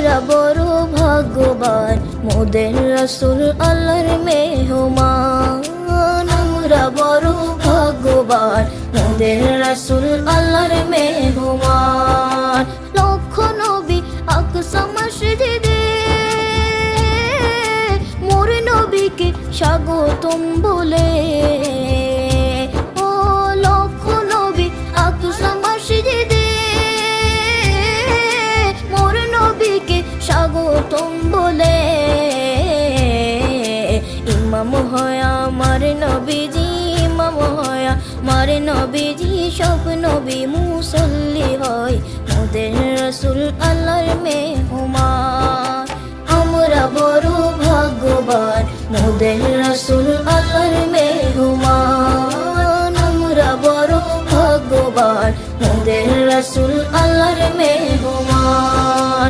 আমরা বড় ভাগ্যবান, মোদের রাসূল আল্লাহর মেহমান। আমরা বড় ভাগ্যবান, মোদের রাসূল আল্লাহর মেহমান। লক্ষ নবী আকসা মসজিদে মোর নবীকে স্বাগতম বলে। ও লক্ষ নবী আকসা মসজিদে মোর নবীকে স্বাগতম বলে। ইমাম হয় আমার নবীজি, ইমাম হয় আমার নবীজি, সব নবী মুসল্লি হয় মোদের রাসূল আল্লাহর মেহমান। আমরা বড় ভাগ্যবান, মোদের রাসূল আল্লাহর মেহমান। আমরা বড় ভাগ্যবান, মোদের রাসূল আল্লাহর মেহমান।